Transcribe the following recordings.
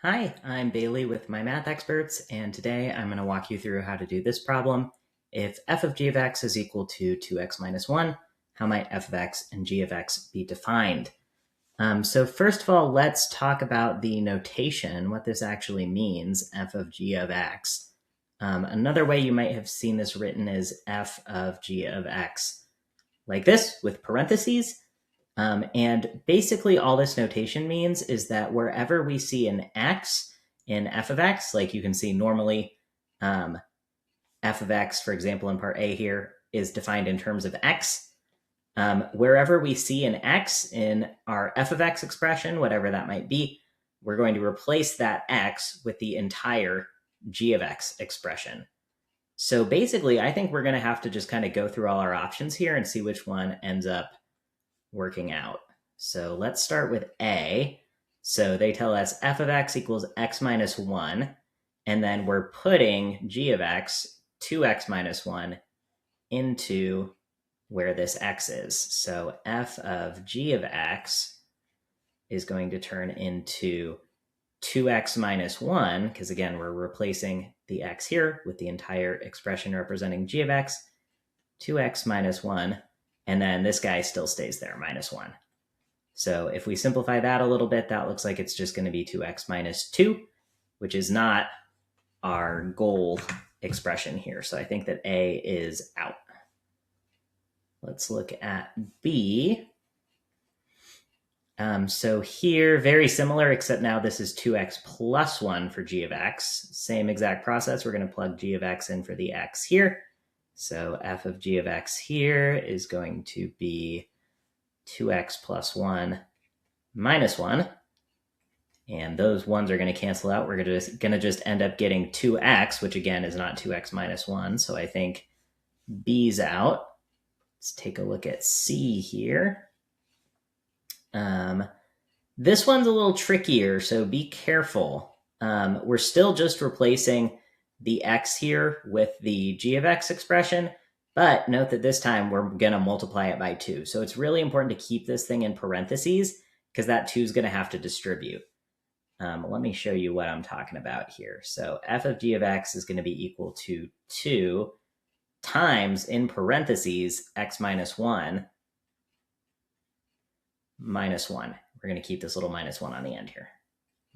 Hi, I'm Bailey with My Math Experts, and today I'm going to walk you through how to do this problem. If f of g of x is equal to 2x minus 1, how might f of x and g of x be defined? So first of all, let's talk about the notation, what this actually means, f of g of x. Another way you might have seen this written is f of g of x, like this, with parentheses. And basically all this notation means is that wherever we see an x in f of x, like you can see normally f of x, for example, in part A here, is defined in terms of x. Wherever we see an x in our f of x expression, whatever that might be, we're going to replace that x with the entire g of x expression. So basically, I think we're going to have to just kind of go through all our options here and see which one ends up working out. So let's start with A. So they tell us f of x equals x minus 1, and then we're putting g of x, 2x minus 1, into where this x is. So f of g of x is going to turn into 2x minus 1, because again, we're replacing the x here with the entire expression representing g of x, 2x minus 1, and then this guy still stays there, minus 1. So if we simplify that a little bit, that looks like it's just going to be 2x minus 2, which is not our goal expression here. So I think that A is out. Let's look at B. So here, very similar, except now this is 2x plus 1 for g of x. Same exact process. We're going to plug g of x in for the x here. So f of g of x here is going to be 2x plus 1 minus 1. And those ones are going to cancel out. We're going to just end up getting 2x, which again is not 2x minus 1. So I think B's out. Let's take a look at C here. This one's a little trickier, so be careful. We're still just replacing the x here with the g of x expression, but note that this time we're going to multiply it by 2. So it's really important to keep this thing in parentheses because that 2 is going to have to distribute. Let me show you what I'm talking about here. So f of g of x is going to be equal to 2 times, in parentheses, x minus 1 minus 1. We're going to keep this little minus 1 on the end here.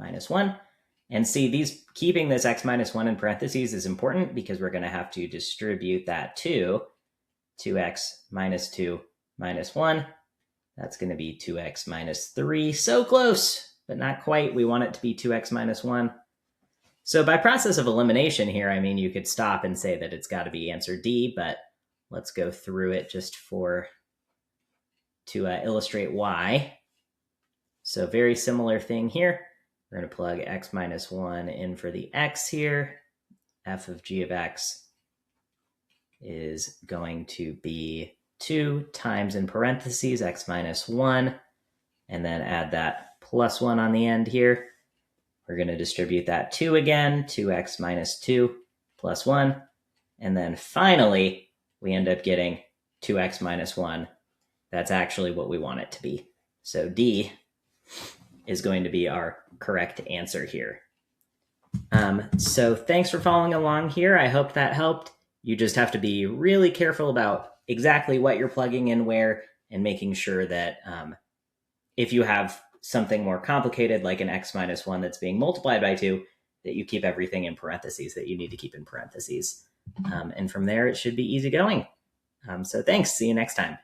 Minus 1. And see, keeping this x minus 1 in parentheses is important because we're going to have to distribute that to 2x minus 2 minus 1. That's going to be 2x minus 3. So close, but not quite. We want it to be 2x minus 1. So by process of elimination here, I mean, you could stop and say that it's got to be answer D, but let's go through it just to illustrate why. So very similar thing here. We're going to plug x minus 1 in for the x here. F of g of x is going to be 2 times, in parentheses, x minus 1, and then add that plus 1 on the end here. We're going to distribute that 2 again, 2x minus 2 plus 1. And then finally, we end up getting 2x minus 1. That's actually what we want it to be. So D is going to be our correct answer here. So thanks for following along here. I hope that helped. You just have to be really careful about exactly what you're plugging in where and making sure that if you have something more complicated like an x minus 1 that's being multiplied by 2, that you keep everything in parentheses that you need to keep in parentheses. And from there, it should be easy going. So thanks. See you next time.